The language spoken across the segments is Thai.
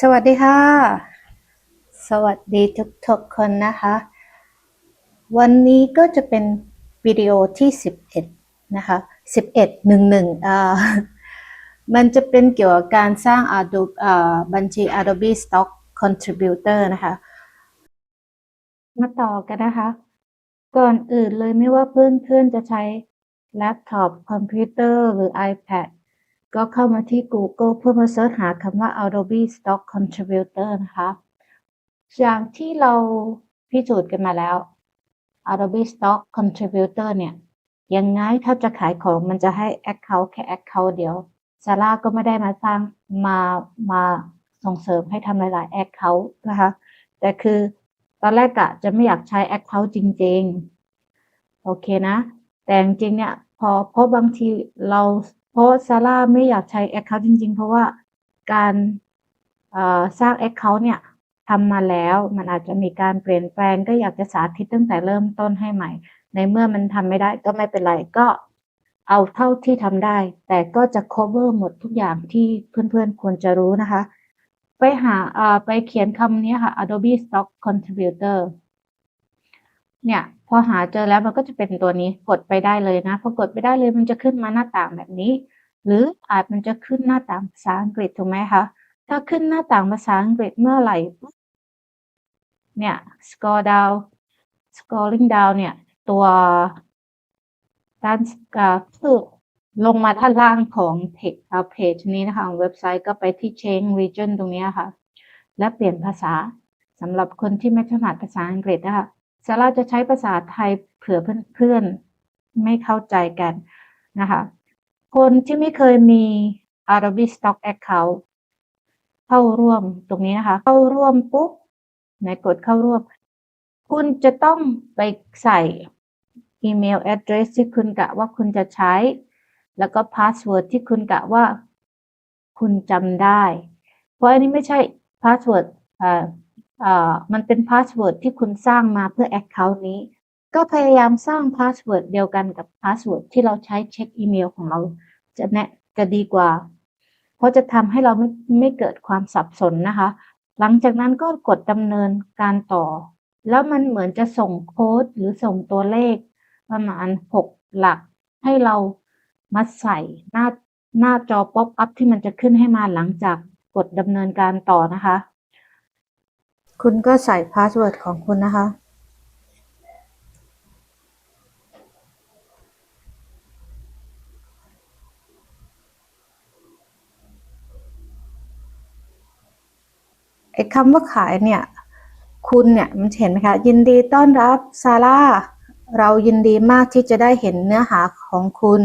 สวัสดีค่ะ สวัสดีทุกคนนะคะ วันนี้ก็จะเป็นวิดีโอที่11นะคะ1111มันจะเป็นเกี่ยวกับการสร้าง Adobe บัญชี Adobe Stock Contributor นะคะมาต่อกันนะคะ ก่อนอื่นเลยไม่ว่าเพื่อนๆจะใช้แล็ปท็อปคอมพิวเตอร์หรือ iPad ก็เข้ามาที่ Google เพื่อมาเสิร์ชหาคำว่า Adobe Stock Contributor นะคะอย่างที่เราพิสูจน์กันมาแล้ว Adobe Stock Contributor เนี่ยยังไงถ้าจะขายของมันจะให้ Account แค่ Account เดียวซาร่าก็ไม่ได้มาสร้างมาส่งเสริมให้ทำหลายๆ Account นะคะแต่คือตอนแรกกะจะไม่อยากใช้ Account จริงๆโอเคนะแต่จริงๆเนี่ยเพราะบางทีเพราะซาร่าไม่อยากใช้ Account จริงๆเพราะว่าการสร้าง Account เนี่ยทำมาแล้วมันอาจจะมีการเปลี่ยนแปลงก็อยากจะสาธิตตั้งแต่เริ่มต้นให้ใหม่ในเมื่อมันทำไม่ได้ก็ไม่เป็นไรก็เอาเท่าที่ทำได้แต่ก็จะ cover หมดทุกอย่างที่เพื่อนๆควรจะรู้นะคะไปเขียนคำนี้ค่ะ Adobe Stock Contributor เนี่ยพอหาเจอแล้วมันก็จะเป็นตัวนี้กดไปได้เลยนะพอกดไปได้เลยมันจะขึ้นมาหน้าต่างแบบนี้หรือมันจะขึ้นหน้าต่างภาษาอังกฤษถูกไหมคะถ้าขึ้นหน้าต่างภาษาอังกฤษเมื่อไหร่เนี่ย scrolling down เนี่ยตัวด้านคือลงมาด้านล่างของเพจนี้นะคะของเว็บไซต์ก็ไปที่ change region ตรงนี้ค่ะและเปลี่ยนภาษาสำหรับคนที่ไม่ถนัดภาษาอังกฤษนะคะซาร่าจะใช้ภาษาไทยเผื่อเพื่อนๆไม่เข้าใจกันนะคะคนที่ไม่เคยมี Adobe Stock Account เข้าร่วมตรงนี้นะคะเข้าร่วมปุ๊บไหนกดเข้าร่วมคุณจะต้องไปใส่อีเมล address ที่คุณกะว่าคุณจะใช้แล้วก็พาสเวิร์ดที่คุณกะว่าคุณจำได้เพราะอันนี้ไม่ใช่พาสเวิร์ดมันเป็นพาสเวิร์ดที่คุณสร้างมาเพื่อ Account นี้ก็พยายามสร้างพาสเวิร์ดเดียวกันกับพาสเวิร์ดที่เราใช้เช็คอีเมลของเราจะดีกว่าเพราะจะทำให้เราไม่เกิดความสับสนนะคะหลังจากนั้นก็กดดำเนินการต่อแล้วมันเหมือนจะส่งโค้ดหรือส่งตัวเลขประมาณ6หลักให้เรามาใส่หน้าจอป๊อปอัพที่มันจะขึ้นให้มาหลังจากกดดำเนินการต่อนะคะคุณก็ใส่พาสเวิร์ดของคุณนะคะไอ้คำว่าขายเนี่ยคุณเนี่ยมันเห็นไหมคะยินดีต้อนรับซาร่าเรายินดีมากที่จะได้เห็นเนื้อหาของคุณ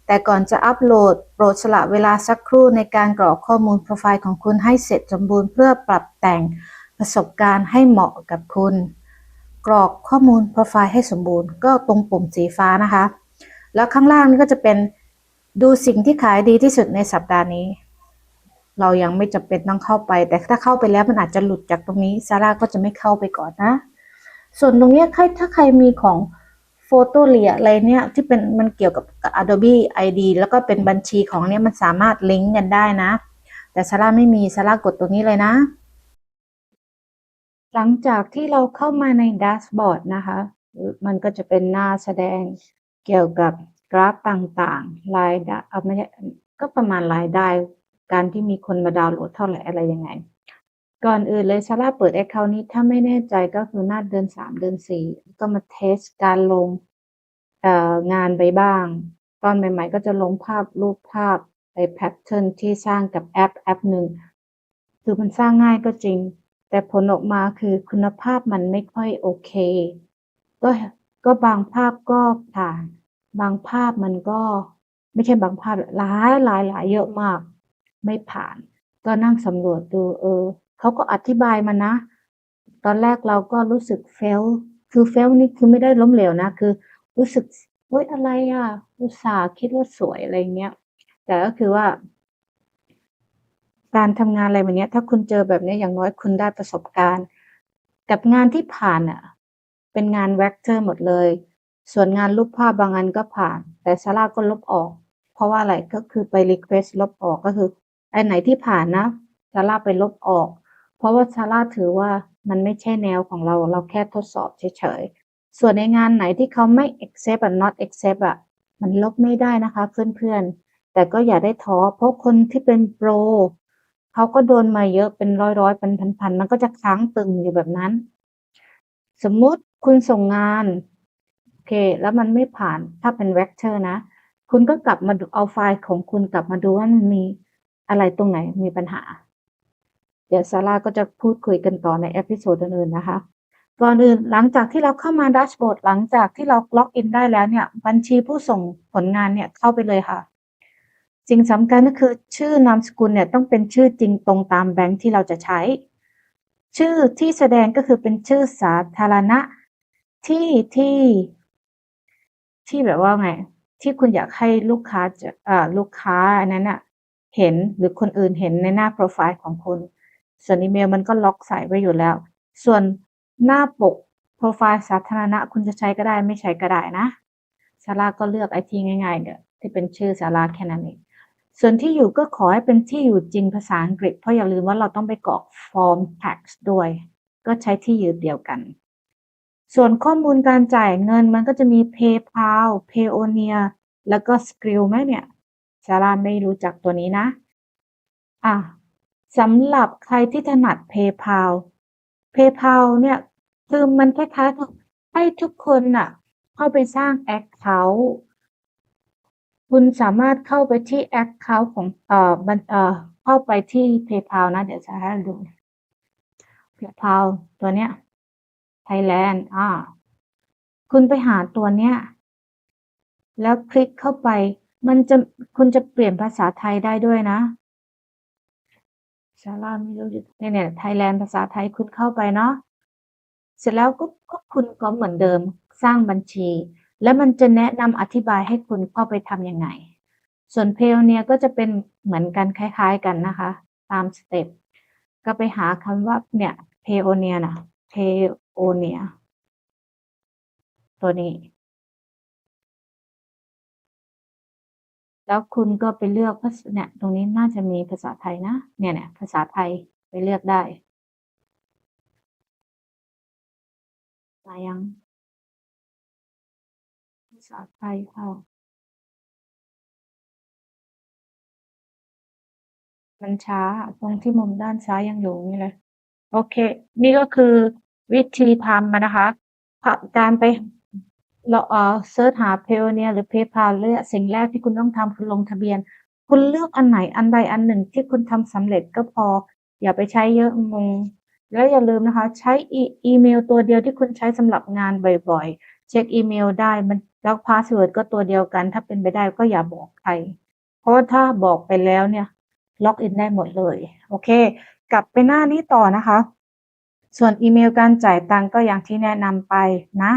แต่ก่อนจะอัปโหลดโปรดสละเวลาสักครู่ในการกรอกข้อมูลโปรไฟล์ของคุณให้เสร็จสมบูรณ์เพื่อปรับแต่งประสบการณ์ให้เหมาะกับคุณกรอกข้อมูลโปรไฟล์ให้สมบูรณ์ก็ตรงปุ่มสีฟ้านะคะแล้วข้างล่างนี่ก็จะเป็นดูสิ่งที่ขายดีที่สุดในสัปดาห์นี้เรายังไม่จำเป็นต้องเข้าไปแต่ถ้าเข้าไปแล้วมันอาจจะหลุดจากตรงนี้ซาร่าก็จะไม่เข้าไปก่อนนะส่วนตรงนี้ถ้าใครมีของโฟโต้เลียอะไรเนี่ยที่เป็นมันเกี่ยวกับ Adobe ID แล้วก็เป็นบัญชีของเนี่ยมันสามารถลิงก์กันได้นะแต่ซาร่าไม่มีซาร่ากดตรงนี้เลยนะหลังจากที่เราเข้ามาในแดชบอร์ดนะคะมันก็จะเป็นหน้าแสดงเกี่ยวกับกราฟต่างๆรายได้ไม่ใช่ก็ประมาณรายได้การที่มีคนมาดาวน์โหลดเท่าไหร่อะไรยังไงก่อนอื่นเลยซาร่าเปิด Account นี้ถ้าไม่แน่ใจก็คือหน้าเดือน3เดือน4ก็มาเทสการลงงานไปบ้างตอนใหม่ๆก็จะลงรูปภาพไปแพทเทิร์นที่สร้างกับแอปหนึ่งคือมันสร้างง่ายก็จริงแต่ผลออกมาคือคุณภาพมันไม่ค่อยโอเคก็บางภาพก็ผ่านบางภาพมันก็ไม่ใช่บางภาพหลายเยอะมากไม่ผ่านก็นั่งสำรวจดูเขาก็อธิบายมานะตอนแรกเราก็รู้สึกเฟลคือเฟลนี่คือไม่ได้ล้มเหลวนะคือรู้สึกเฮ้ยอะไรอ่ะอุตส่าห์คิดว่าสวยอะไรเงี้ยแต่ก็คือว่าการทำงานอะไรแบบนี้ถ้าคุณเจอแบบนี้อย่างน้อยคุณได้ประสบการณ์กับงานที่ผ่านอ่ะเป็นงานแว็กเตอร์หมดเลยส่วนงานรูปภาพบางอันก็ผ่านแต่ซาร่าก็ลบออกเพราะว่าอะไรก็คือไปรีเควสลบออกก็คือไอ้ไหนที่ผ่านนะ ซาร่าไปลบออก เพราะว่าซาร่าถือว่ามันไม่ใช่แนวของเรา เราแค่ทดสอบเฉยๆ ส่วนในงานไหนที่เขาไม่ accept not accept มันลบไม่ได้นะคะเพื่อนๆ แต่ก็อย่าได้ท้อ เพราะคนที่เป็นโปรเขาก็โดนมาเยอะเป็นร้อยๆเป็นพันๆ มันก็จะค้างตึงอยู่แบบนั้น สมมุติคุณส่งงานโอเคแล้วมันไม่ผ่านถ้าเป็น vector นะ คุณก็กลับมาดูเอาไฟล์ของคุณกลับมาดูว่ามันมีอะไรตรงไหนมีปัญหา เดี๋ยวซาร่าก็จะพูดคุยกันต่อในเอพิโซดอื่นๆนะคะก่อนอื่นหลังจากที่เราเข้ามาแดชบอร์ดหลังจากที่เราล็อกอินได้แล้วเนี่ยบัญชีผู้ส่งผลงานเนี่ยเข้าไปเลยค่ะสิ่งสำคัญก็คือชื่อนามสกุลเนี่ยต้องเป็นชื่อจริงตรงตามแบงค์ที่เราจะใช้ ชื่อที่แสดงก็คือเป็นชื่อสาธารณะที่ที่แบบว่าไงที่คุณอยากให้ลูกค้าจะลูกค้าอันนั้นน่ะเห็นหรือคนอื่นเห็นในหน้าโปรไฟล์ของคุณส่วนอีเมลมันก็ล็อกใส่ไว้อยู่แล้วส่วนหน้าปกโปรไฟล์สาธารณะคุณจะใช้ก็ได้ไม่ใช้ก็ได้นะซาร่าก็เลือกไอ้ที่ง่ายๆเนี่ยที่เป็นชื่อซาร่าแค่นั้นเองส่วนที่อยู่ก็ขอให้เป็นที่อยู่จริงภาษาอังกฤษเพราะอย่าลืมว่าเราต้องไปกรอกฟอร์ม tax ด้วยก็ใช้ที่อยู่เดียวกันส่วนข้อมูลการจ่ายเงินมันก็จะมี PayPal Payoneer แล้วก็ Skrill ไหมเนี่ยซาร่าไม่รู้จักตัวนี้นะสำหรับใครที่ถนัด PayPal เนี่ยคือมันคล้ายๆกับให้ทุกคนน่ะเข้าไปสร้าง Account คุณสามารถเข้าไปที่ Account ของเข้าไปที่ PayPal นะเดี๋ยวจะให้ดู PayPal ตัวเนี้ย Thailand คุณไปหาตัวเนี้ยแล้วคลิกเข้าไปคุณจะเปลี่ยนภาษาไทยได้ด้วยนะซาร่าไม่รู้เนี่ยไทยแลนด์ภาษาไทยคุณเข้าไปเนาะเสร็จแล้วก็คุณก็เหมือนเดิมสร้างบัญชีแล้วมันจะแนะนำอธิบายให้คุณเข้าไปทำยังไงส่วนเพลเนี่ยก็จะเป็นเหมือนกันคล้ายๆกันนะคะตามสเต็ปก็ไปหาคำว่าเนี่ยเพโอเนียนะเพโอเนียตัวนี้แล้วคุณก็ไปเลือกเนี่ยตรงนี้น่าจะมีภาษาไทยนะเนี่ยภาษาไทยไปเลือกได้มายังภาษาไทยค่ะมันช้าตรงที่มุมด้านซ้ายยังอยู่นี่เลยโอเคนี่ก็คือวิธีทำนะคะการไปเราเซิร์ชหา Payoneer หรือ PayPal เลือกสิ่งแรกที่คุณต้องทำคือลงทะเบียนคุณเลือกอันไหนอันใดอันหนึ่งที่คุณทำสำเร็จก็พออย่าไปใช้เยอะงงแล้วอย่าลืมนะคะใช้อีเมลตัวเดียวที่คุณใช้สำหรับงานบ่อยๆเช็คอีเมลได้มันแล้วพาสเวิร์ดก็ตัวเดียวกันถ้าเป็นไปได้ก็อย่าบอกใครเพราะว่าถ้าบอกไปแล้วเนี่ยล็อกอินได้หมดเลยโอเคกลับไปหน้านี้ต่อนะคะส่วนอีเมลการจ่ายตังก็อย่างที่แนะนำไปนะ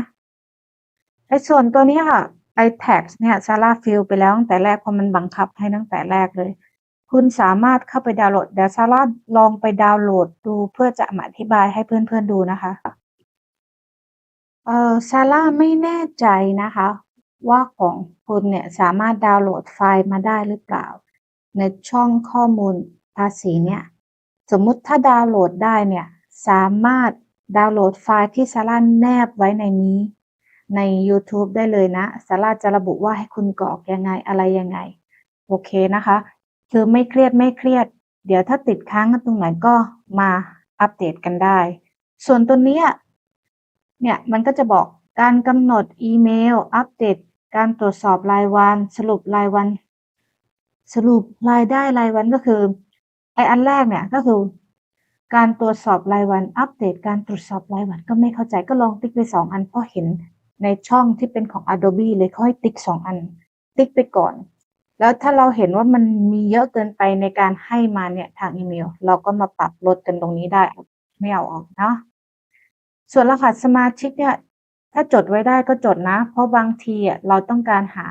ไอ้ส่วนตัวนี้ค่ะไอ้ tax เนี่ยซาร่าฟิลไปแล้วตั้งแต่แรกเพราะมันบังคับให้ตั้งแต่แรกเลยคุณสามารถเข้าไปดาวน์โหลดเดี๋ยวซาร่าลองไปดาวน์โหลดดูเพื่อจะมาอธิบายให้เพื่อนๆดูนะคะซาร่าไม่แน่ใจนะคะว่าของคุณเนี่ยสามารถดาวน์โหลดไฟล์มาได้หรือเปล่าในช่องข้อมูลภาษีเนี่ยสมมุติถ้าดาวน์โหลดได้เนี่ยสามารถดาวน์โหลดไฟล์ที่ซาร่าแนบไว้ในนี้ใน YouTube ได้เลยนะซาร่าจะระบุว่าให้คุณกรอกยังไงอะไรยังไงโอเคนะคะคือไม่เครียดเดี๋ยวถ้าติดค้างกันตรงไหนก็มาอัปเดตกันได้ส่วนตัวเนี้ยเนี่ยมันก็จะบอกการกำหนดอีเมลอัปเดตการตรวจสอบรายวันสรุปรายวันสรุปรายได้รายวันก็คือไอ้อันแรกเนี่ยก็คือการตรวจสอบรายวันอัปเดตการตรวจสอบรายวันก็ไม่เข้าใจก็ลองติ๊กไป2อันเพราะเห็นในช่องที่เป็นของ Adobe เลยเขาให้ติ๊ก2อันติ๊กไปก่อนแล้วถ้าเราเห็นว่ามันมีเยอะเกินไปในการให้มาเนี่ยทางอีเมลเราก็มาปรับลดกันตรงนี้ได้ไม่เอาออกเนาะส่วนรหัสสมาชิกเนี่ยถ้าจดไว้ได้ก็จดนะเพราะบางทีเราต้องการหา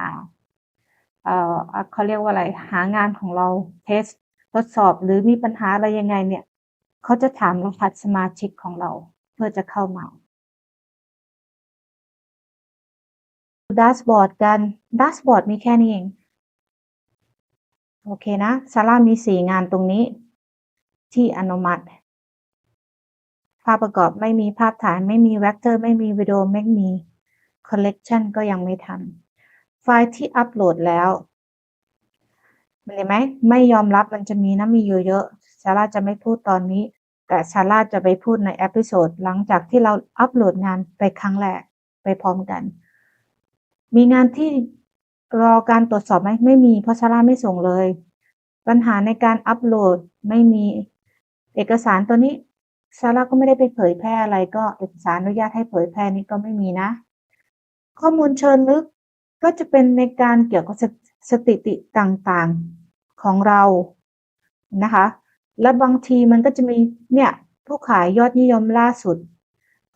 เขาเรียกว่าอะไรหางานของเราเทสทดสอบหรือมีปัญหาอะไรยังไงเนี่ยเขาจะถามรหัสสมาชิกของเราเพื่อจะเข้ามาแดชบอร์ดกันแดชบอร์ดมีแค่นี้เองโอเคนะซาร่ามี4งานตรงนี้ ที่อนุมัติภาพประกอบไม่มีภาพถ่ายไม่มีเวกเตอร์ไม่มีวิดีโอไม่มี collection ก็ยังไม่ทำไฟล์ที่อัปโหลดแล้วเห็นไหมไม่ยอมรับมันจะมีนะมีเยอะๆซาร่าจะไม่พูดตอนนี้แต่ซาร่าจะไปพูดในเอพิโซดหลังจากที่เราอัปโหลดงานไปครั้งแรกไปพร้อมกันมีงานที่รอการตรวจสอบไหมไม่มีเพราะซาร่าไม่ส่งเลยปัญหาในการอัปโหลดไม่มีเอกสารตัวนี้ซาร่าก็ไม่ได้ไปเผยแพร่อะไรก็เอกสารอนุญาตให้เผยแพร่นี้ก็ไม่มีนะข้อมูลเชิงลึกก็จะเป็นในการเกี่ยวกับสถิติต่างๆของเรานะคะและบางทีมันก็จะมีเนี่ยผู้ขายยอดนิยมล่าสุด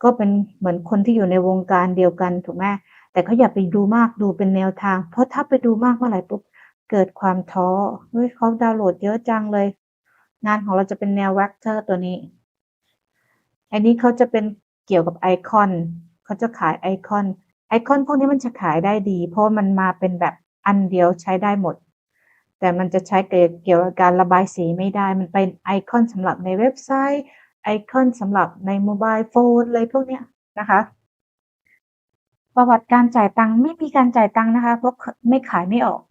ก็เป็นเหมือนคนที่อยู่ในวงการเดียวกันถูกไหมแต่เขาอย่าไปดูมากดูเป็นแนวทางเพราะถ้าไปดูมากเมื่อไหร่ปุ๊บเกิดความท้อเฮ้ยเขาดาวน์โหลดเยอะจังเลยงานของเราจะเป็นแนวเวกเตอร์ตัวนี้อันนี้เขาจะเป็นเกี่ยวกับไอคอนเขาจะขายไอคอนพวกนี้มันจะขายได้ดีเพราะมันมาเป็นแบบอันเดียวใช้ได้หมดแต่มันจะใช้เกี่ยวกับการระบายสีไม่ได้มันเป็นไอคอนสำหรับในเว็บไซต์ไอคอนสำหรับในโมบายโฟนเลยพวกเนี้ยนะคะประวัติการจ่ายตังค์ไม่มีการจ่ายตังค์นะคะเพราะไม่ขายไม่ออก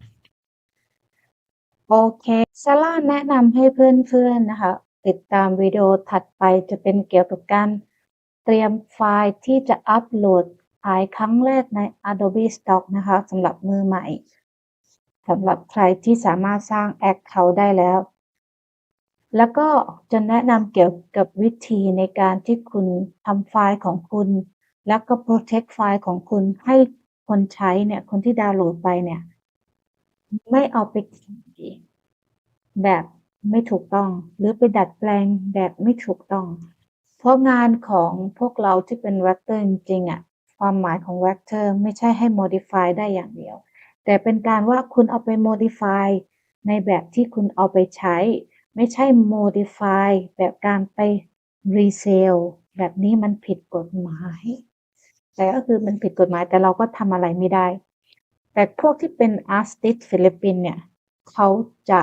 โอเคซาร่าแนะนำให้เพื่อนๆนะคะติดตามวิดีโอถัดไปจะเป็นเกี่ยวกับการเตรียมไฟล์ที่จะอัปโหลดขายครั้งแรกใน Adobe Stock นะคะสำหรับมือใหม่สำหรับใครที่สามารถสร้าง Account ได้แล้วแล้วก็จะแนะนำเกี่ยวกับวิธีในการที่คุณทำไฟล์ของคุณแล้วก็ protect ไฟล์ของคุณให้คนใช้เนี่ยคนที่ดาวน์โหลดไปเนี่ยไม่เอาไปแบบไม่ถูกต้องหรือไปดัดแปลงแบบไม่ถูกต้องเพราะงานของพวกเราที่เป็น Vector จริงๆอ่ะความหมายของ Vector ไม่ใช่ให้ modify ได้อย่างเดียวแต่เป็นการว่าคุณเอาไป modify ในแบบที่คุณเอาไปใช้ไม่ใช่ modify แบบการไป resale แบบนี้มันผิดกฎหมายแต่ก็คือมันผิดกฎหมายแต่เราก็ทำอะไรไม่ได้แต่พวกที่เป็นอาร์ติสต์ฟิลิปปินส์เนี่ยเขาจะ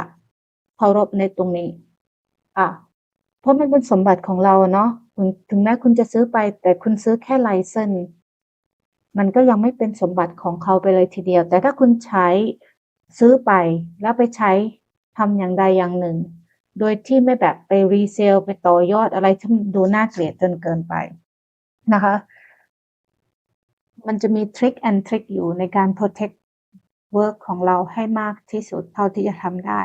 เคารพในตรงนี้เพราะมันเป็นสมบัติของเราเนาะถึงแม้คุณจะซื้อไปแต่คุณซื้อแค่ไลเซนส์มันก็ยังไม่เป็นสมบัติของเขาไปเลยทีเดียวแต่ถ้าคุณใช้ซื้อไปแล้วไปใช้ทำอย่างใดอย่างหนึ่งโดยที่ไม่แบบไปรีเซลไปต่อยอดอะไรที่ดูน่าเกลียดจนเกินไปนะคะมันจะมีทริคแอนทริคอยู่ในการ protect work ของเราให้มากที่สุดเท่าที่จะทำได้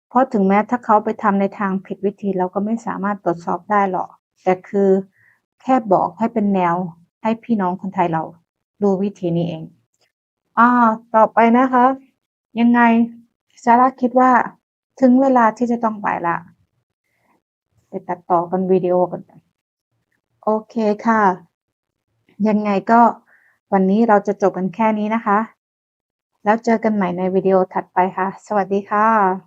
เพราะถึงแม้ถ้าเขาไปทำในทางผิดวิธีเราก็ไม่สามารถตรวจสอบได้หรอกแต่คือแค่บอกให้เป็นแนวให้พี่น้องคนไทยเราดูวิธีนี้เองต่อไปนะคะยังไงซาร่าคิดว่าถึงเวลาที่จะต้องไปละไปตัดต่อกันวิดีโอกันโอเคค่ะยังไงก็วันนี้เราจะจบกันแค่นี้นะคะแล้วเจอกันใหม่ในวิดีโอถัดไปค่ะสวัสดีค่ะ